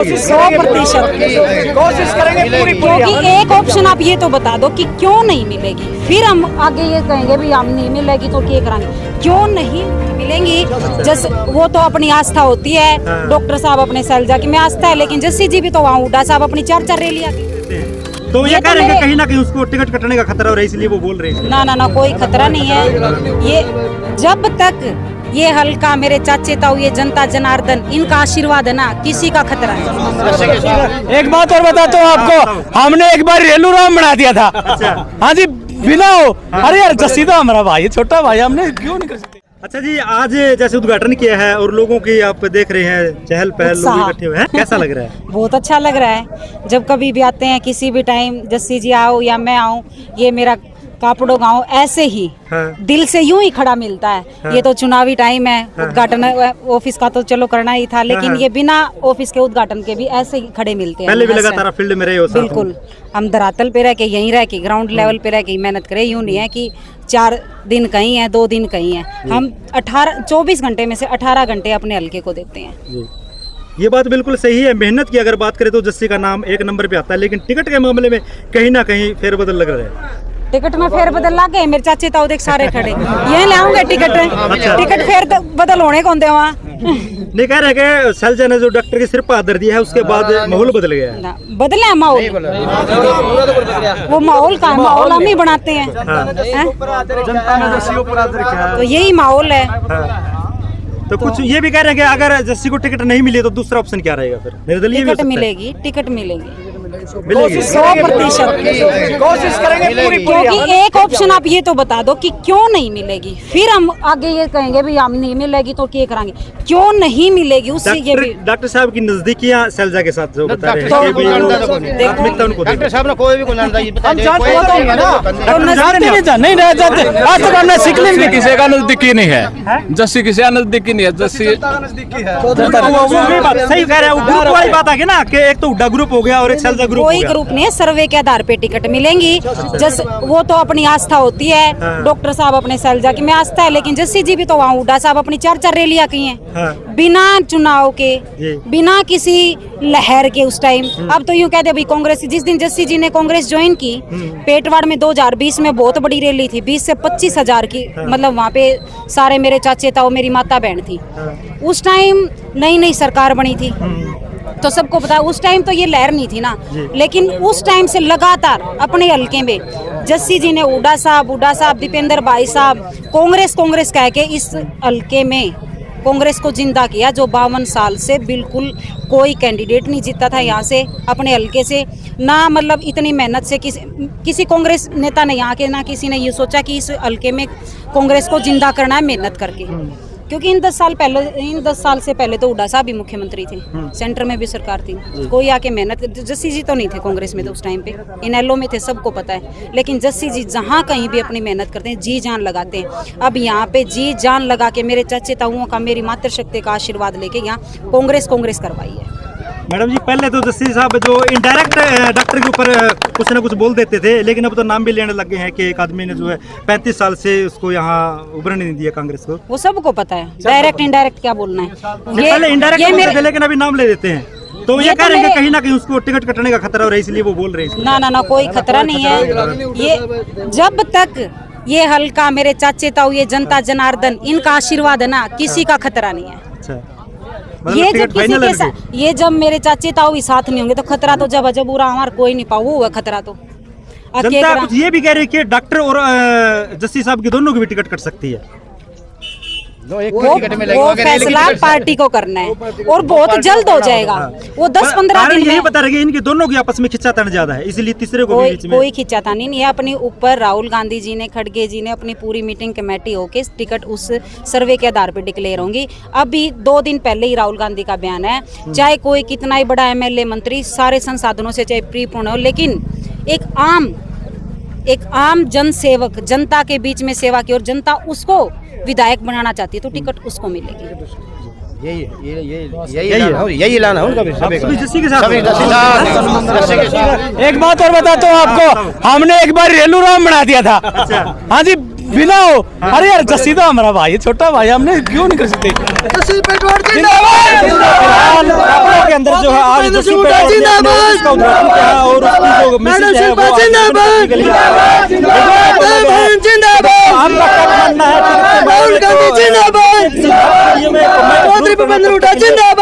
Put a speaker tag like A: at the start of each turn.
A: 100%
B: कोशिश करेंगे पूरी
A: क्योंकि एक ऑप्शन आप ये तो बता दो कि क्यों नहीं मिलेगी, फिर हम आगे ये कहेंगे भी हम नहीं मिलेगी तो क्या कराएंगे, क्यों नहीं मिलेंगी। जैसे वो तो अपनी आस्था होती है, डॉक्टर साहब अपने सैलजा की में आस्था है, लेकिन जस्सी जी भी तो वहाँ हुड्डा साहब अपनी 4-4 रैलियां की।
B: तो ये कह रहे हैं कि कहीं ना कहीं उसको टिकट कटने का खतरा हो रहा है, इसलिए वो बोल रहे हैं।
A: ना कोई खतरा नहीं है। ये जब तक ये हल्का मेरे चाचे ताऊ ये जनता जनार्दन इनका आशीर्वाद है ना, किसी का खतरा है।
C: एक बात और बताता हूँ आपको, हमने एक बार रेलू राम बना दिया था। हाँ जी, बिना हो। अरे यार जस्सी तो हमारा भाई है, छोटा भाई, हमने क्यों नहीं कर सकते।
B: अच्छा जी, आज जैसे उद्घाटन किया है और लोगों की आप देख रहे हैं चहल पहल, लोग इकट्ठे हुए हैं, कैसा लग रहा है?
A: बहुत अच्छा लग रहा है। जब कभी भी आते हैं, किसी भी टाइम जस्सी जी आओ या मैं आऊँ, ये मेरा कापड़ो गांव ऐसे ही दिल से यूं ही खड़ा मिलता है। ये तो चुनावी टाइम है, उद्घाटन ऑफिस का तो चलो करना ही था, लेकिन ये बिना ऑफिस के उद्घाटन के भी ऐसे ही खड़े मिलते हैं।
B: पहले भी लगातार फील्ड में रहे हो?
A: बिल्कुल, हम धरातल पे रह के यहीं रह के ग्राउंड लेवल पे रह के मेहनत करें। यूं नहीं है कि 4 दिन कहीं है, 2 दिन कहीं है। हम 24 घंटे में से 18 घंटे अपने हल्के को देते हैं।
B: ये बात बिल्कुल सही है। मेहनत की अगर बात करें तो जस्सी का नाम 1 नंबर पे आता है, लेकिन टिकट के मामले में कहीं ना कहीं फेरबदल लग रहा है।
A: टिकट में फेर बदल ला गए, मेरे चाचे ताऊ देख सारे खड़े ये लाऊंगे टिकट। टिकट फेर बदल होने कौन दे वहाँ।
B: नहीं कह रहे कि सैलजा ने जो डॉक्टर के सिर पर आदर दिया है, उसके बाद माहौल बदल गया है।
A: बदले है माहौल, वो माहौल का माहौल हम ही बनाते हैं। तो यही माहौल है।
B: तो कुछ ये भी कह रहे हैं कि अगर जस्सी को टिकट नहीं मिली तो दूसरा ऑप्शन क्या रहेगा फिर? निर्दलीय
A: टिकट मिलेगी, टिकट मिलेगी
B: 100%।
C: कोशिश करेंगे पूरी।
A: क्योंकि एक ऑप्शन आप ये तो बता दो कि क्यों नहीं मिलेगी, फिर हम आगे ये कहेंगे भी हम नहीं मिलेगी तो क्या कराएंगे, क्यों नहीं मिलेगी। उससे ये भी
B: डॉक्टर साहब की नजदीकियां सैलजा के साथ जो बता रहे हैं,
C: डॉक्टर
B: उनको
C: साहब ने कोई भी को
D: नहीं रह जाते। आज तक हमने सिकलिन भी किसी का नजदीकी नहीं है, जस्सी किसी का नजदीकी नहीं है। जस्सी
B: सही कह रहे हैं। वो ग्रुप वाली बात आ गई ना कि एक तो हुड्डा ग्रुप हो गया और एक सैलजा ग्रुप।
A: कोई ग्रुप नहीं है, सर्वे के आधार पे टिकट मिलेंगी। जस वो तो अपनी आस्था होती है, डॉक्टर साहब अपने सैलजा की में आस्था है, लेकिन जस्सी जी भी तो वहाँ हुड्डा साहब अपनी 4-4 रैलियां की हैं बिना चुनाव के, बिना किसी लहर के। उस टाइम अब तो यूं कहते भाई कांग्रेस, जिस दिन जस्सी जी ने कांग्रेस ज्वाइन की पेटवाड़ में 2020 में बहुत बड़ी रैली थी, 20 से 25 हजार की, मतलब वहाँ पे सारे मेरे चाचे ताऊ मेरी माता बहन थी। उस टाइम नई सरकार बनी थी तो सबको पता है, उस टाइम तो ये लहर नहीं थी ना, लेकिन उस टाइम से लगातार अपने हल्के में जस्सी जी ने हुड्डा साहब दीपेंद्र भाई साहब कांग्रेस कह के इस हल्के में कांग्रेस को जिंदा किया। जो 52 साल से बिल्कुल कोई कैंडिडेट नहीं जीता था यहाँ से अपने हल्के से ना, मतलब इतनी मेहनत से किसी कांग्रेस नेता ने यहाँ के ना किसी ने ये सोचा कि इस हल्के में कांग्रेस को जिंदा करना है मेहनत करके। क्योंकि इन 10 साल से पहले तो हुड्डा साहब भी मुख्यमंत्री थे, सेंटर में भी सरकार थी, कोई आके मेहनत। जस्सी जी तो नहीं थे कांग्रेस में तो उस टाइम पे, इनेलो में थे, सबको पता है। लेकिन जस्सी जी जहाँ कहीं भी अपनी मेहनत करते हैं, जी जान लगाते हैं। अब यहाँ पे जी जान लगा के मेरे चाचे ताऊओं का, मेरी मातृशक्ति का आशीर्वाद लेके यहाँ कांग्रेस करवाई है।
B: मैडम जी, पहले तो जस्सी साहब जो इनडायरेक्ट डॉक्टर के ऊपर कुछ ना कुछ बोल देते थे, लेकिन अब तो नाम भी लेने लगे हैं कि एक आदमी ने जो है 35 साल से उसको यहाँ उभरने नहीं दिया कांग्रेस को। वो
A: सबको पता है, डायरेक्ट इनडायरेक्ट क्या बोलना है।
B: पहले इनडायरेक्ट बोलते थे, लेकिन अभी नाम ले देते हैं। तो ये कह रहे हैं कि कहीं ना कहीं उसको टिकट कटने का खतरा हो रहा है, इसलिए वो बोल रहे हैं।
A: ना कोई खतरा नहीं है। ये जब तक ये हल्का मेरे चाचे ताऊ ये जनता जनार्दन इनका आशीर्वाद है ना, किसी का खतरा नहीं है। ये जब किसी के साथ, ये जब मेरे चाचे ताऊ भी साथ नहीं होंगे तो खतरा तो जब बुरा हमारा कोई नहीं पाओ, वो हुआ खतरा तो।
B: जनता कुछ ये भी कह रही है कि डॉक्टर और जस्सी साहब की दोनों की भी टिकट कट सकती है।
A: वो फैसला पार्टी को करना है और बहुत जल्द हो जाएगा। वो 10-15 दिन
B: यही बता रहे हैं इनकी दोनों की आपस में खिंचातान ज्यादा है, इसलिए तीसरे को बीच में
A: कोई खिंचातानी नहीं है। अपने ऊपर राहुल गांधी जी ने, खड़गे जी ने अपनी पूरी मीटिंग कमेटी होके टिकट उस सर्वे के आधार पर डिक्लेयर होंगी। अभी 2 दिन पहले ही राहुल गांधी का बयान है, चाहे कोई कितना ही बड़ा MLA मंत्री सारे संसाधनों से चाहे प्रीपूर्ण हो, लेकिन एक आम जन सेवक जनता के बीच में सेवा की और जनता उसको विधायक बनाना चाहती है तो टिकट उसको मिलेगी।
C: यही लाना उनका भी
B: जस्सी के साथ।
C: एक बात और बताता हूँ आपको, हमने एक बार रेलू राम बना दिया था। हाँ जी, बिना हो अरे यार जस्सी तो हमारा भाई है, छोटा भाई, हमने क्यों नहीं कर सकते?
B: कपड़ों के अंदर जो है आज जस्सी पेट्रोल का उद्घाटन किया और उसकी जो मिसेज है वो आपका क्या मानना है?
E: जिंदाबाद